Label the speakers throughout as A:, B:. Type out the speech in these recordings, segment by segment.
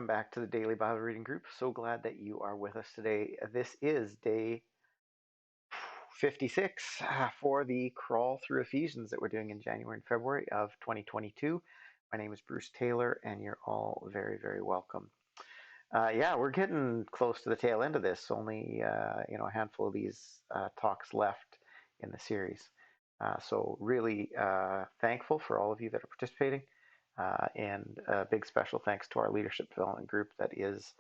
A: back to the Daily Bible Reading Group. So glad that you are with us today. This is day 56 for the crawl through Ephesians that we're doing in January and February of 2022. My name is Bruce Taylor, and you're all very, very welcome. Yeah, we're getting close to the tail end of this. Only a handful of these talks left in the series. So really thankful for all of you that are participating. And a big special thanks to our leadership development group that is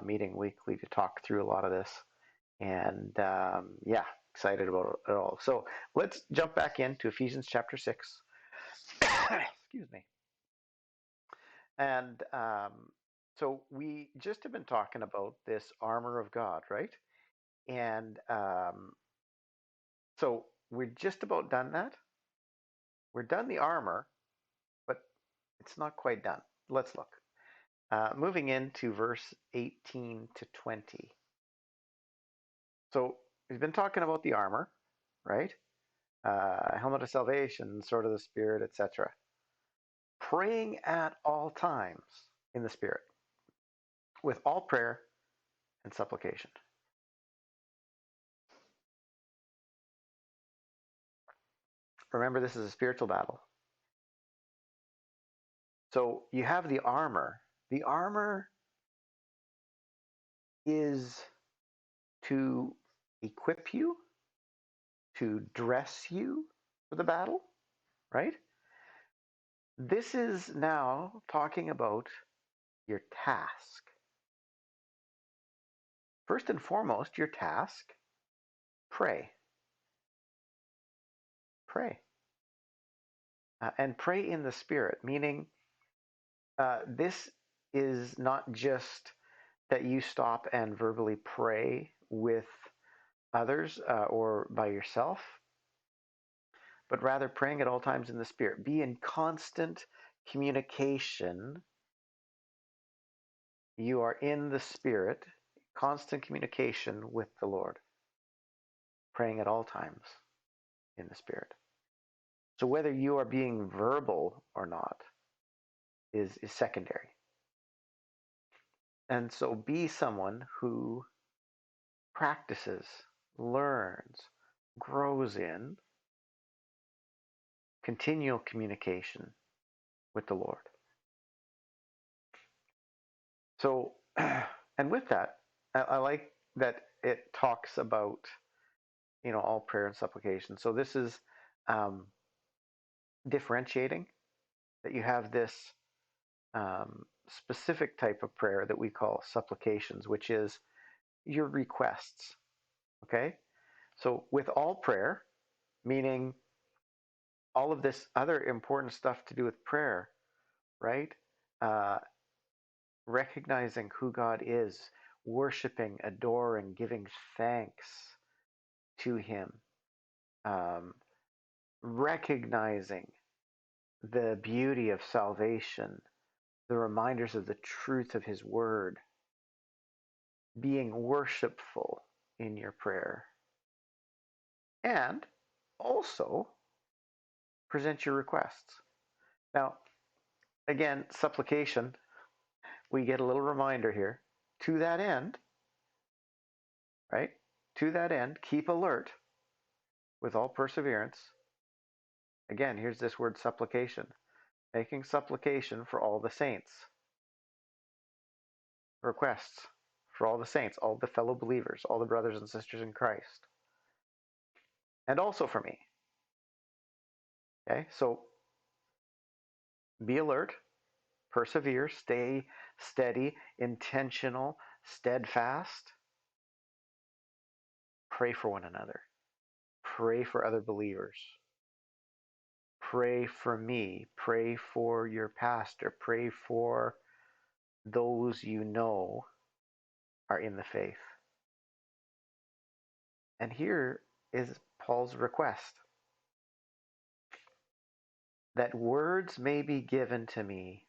A: meeting weekly to talk through a lot of this. And yeah, excited about it all. So let's jump back into Ephesians chapter 6. Excuse me. And so we just have been talking about this armor of God, right? And so we're just about done that. We're done the armor, but it's not quite done. Let's look. Moving into verse 18 to 20. So we've been talking about the armor, right? Helmet of salvation, sword of the Spirit, etc. Praying at all times in the Spirit, with all prayer and supplication. Remember, this is a spiritual battle. So you have the armor. The armor is to equip you, to dress you for the battle, right? This is now talking about your task. First and foremost, your task, pray. Pray. And pray in the Spirit, meaning this is not just that you stop and verbally pray with others or by yourself, but rather praying at all times in the Spirit. Be in constant communication. You are in the Spirit, constant communication with the Lord, praying at all times in the Spirit. So whether you are being verbal or not is secondary. And so be someone who practices, learns, grows in continual communication with the Lord. So, and with that, I like that it talks about, all prayer and supplication. So this is differentiating that you have this specific type of prayer that we call supplications, which is your requests. Okay? So with all prayer, meaning all of this other important stuff to do with prayer, right? Recognizing who God is, worshiping, adoring, giving thanks to Him, recognizing the beauty of salvation, the reminders of the truth of His Word, being worshipful in your prayer, and also present your requests. Now, again, supplication, we get a little reminder here. To that end, right? To that end, keep alert with all perseverance. Again, here's this word supplication. Making supplication for all the saints. Requests for all the saints, all the fellow believers, all the brothers and sisters in Christ. And also for me. Okay, so be alert, persevere, stay steady, intentional, steadfast. Pray for one another. Pray for other believers. Pray for me. Pray for your pastor. Pray for those you know are in the faith. And here is Paul's request that words may be given to me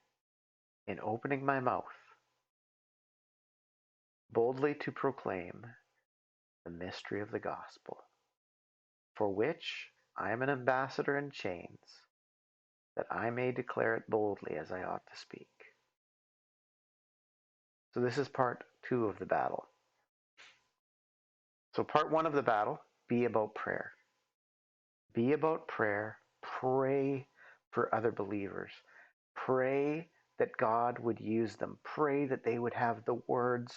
A: in opening my mouth, boldly to proclaim the mystery of the gospel, for which I am an ambassador in chains, that I may declare it boldly as I ought to speak. So this is part 2 of the battle. So part 1 of the battle, be about prayer. Be about prayer. Pray for other believers. Pray that God would use them. Pray that they would have the words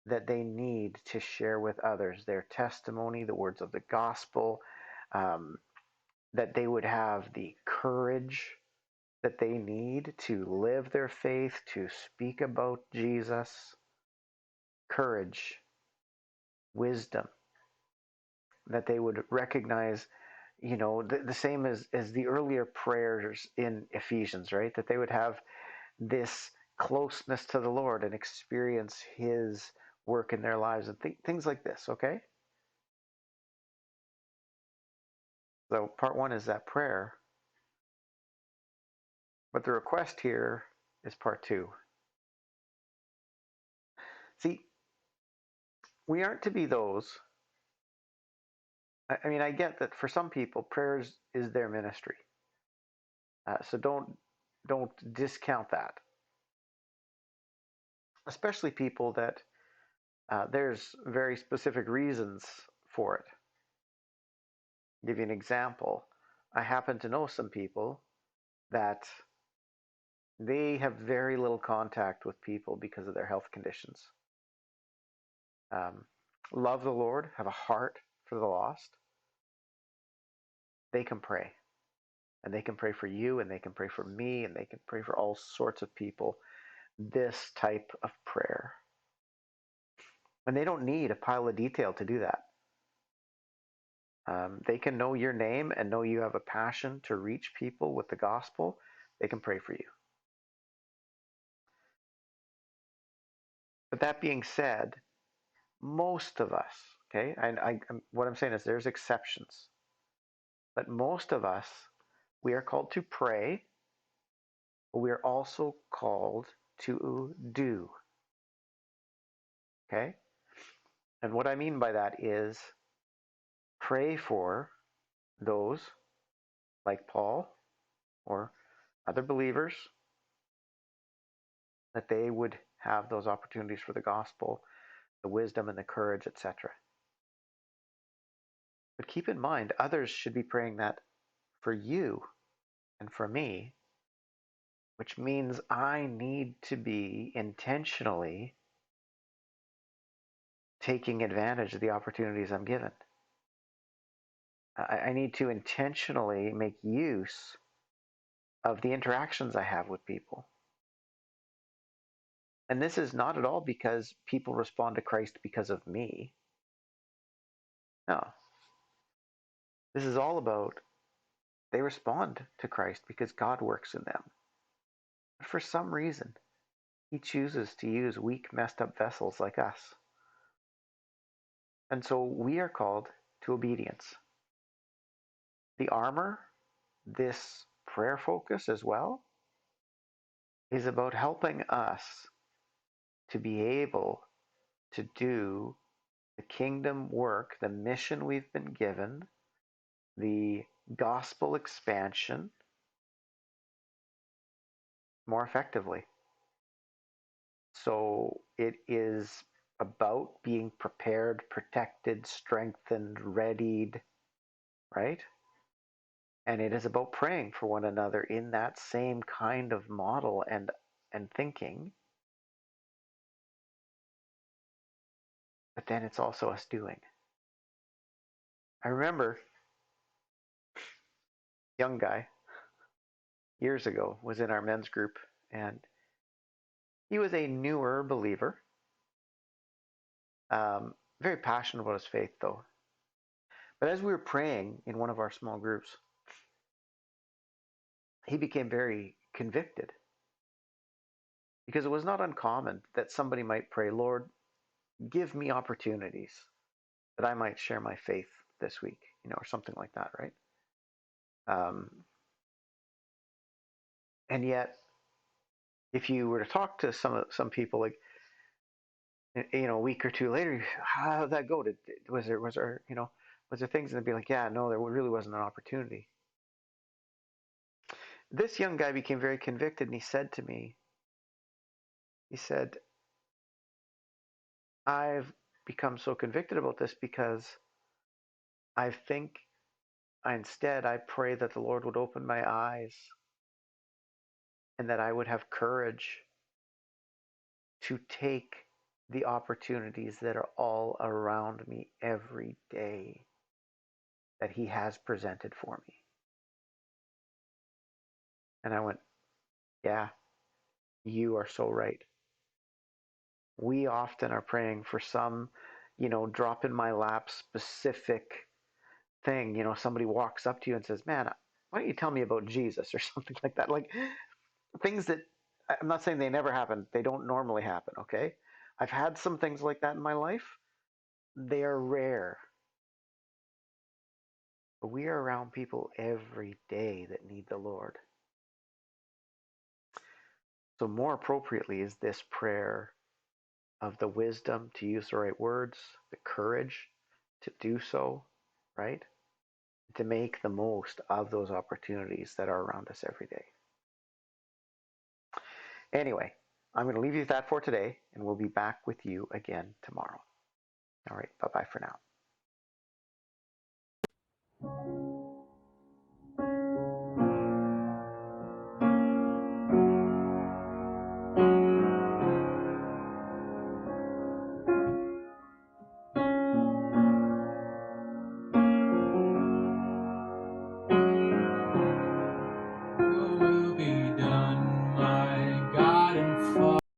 A: that they need to share with others, their testimony, the words of the gospel, that they would have the courage that they need to live their faith, to speak about Jesus. Courage, wisdom, that they would recognize, the same as the earlier prayers in Ephesians, right? That they would have this closeness to the Lord and experience His work in their lives and things like this, okay? So part 1 is that prayer, but the request here is part 2. See, we aren't to be those. I mean, I get that for some people, prayers is their ministry. So don't discount that. Especially people that there's very specific reasons for it. I'll give you an example. I happen to know some people that they have very little contact with people because of their health conditions. Love the Lord, have a heart for the lost. They can pray. And they can pray for you, and they can pray for me, and they can pray for all sorts of people. This type of prayer. And they don't need a pile of detail to do that. They can know your name and know you have a passion to reach people with the gospel. They can pray for you. But that being said, most of us, okay, and what I'm saying is there's exceptions, but most of us, we are called to pray, but we are also called to do, okay? And what I mean by that is pray for those like Paul or other believers, that they would have those opportunities for the gospel, the wisdom and the courage, etc. But keep in mind, others should be praying that for you and for me, which means I need to be intentionally taking advantage of the opportunities I'm given. I need to intentionally make use of the interactions I have with people. And this is not at all because people respond to Christ because of me. No. This is all about they respond to Christ because God works in them. But for some reason, He chooses to use weak, messed up vessels like us. And so we are called to obedience. The armor, this prayer focus as well, is about helping us to be able to do the kingdom work, the mission we've been given, the gospel expansion more effectively. So it is about being prepared, protected, strengthened, readied, right? And it is about praying for one another in that same kind of model and thinking. But then it's also us doing. I remember a young guy years ago was in our men's group, and he was a newer believer, very passionate about his faith though. But as we were praying in one of our small groups, he became very convicted, because it was not uncommon that somebody might pray, Lord, give me opportunities that I might share my faith this week, or something like that, right? And yet, if you were to talk to some people, like, a week or two later, how did that go? Was there things, and they'd be like, yeah, no, there really wasn't an opportunity. This young guy became very convicted, and he said to me, he said, I've become so convicted about this because I think instead I pray that the Lord would open my eyes and that I would have courage to take the opportunities that are all around me every day that He has presented for me. And I went, yeah, you are so right. We often are praying for some, drop in my lap specific thing. Somebody walks up to you and says, man, why don't you tell me about Jesus or something like that? Like things that I'm not saying they never happen. They don't normally happen, okay? I've had some things like that in my life. They are rare. But we are around people every day that need the Lord. So more appropriately is this prayer of the wisdom to use the right words, the courage to do so, right? To make the most of those opportunities that are around us every day. Anyway, I'm going to leave you with that for today, and we'll be back with you again tomorrow. All right, bye-bye for now.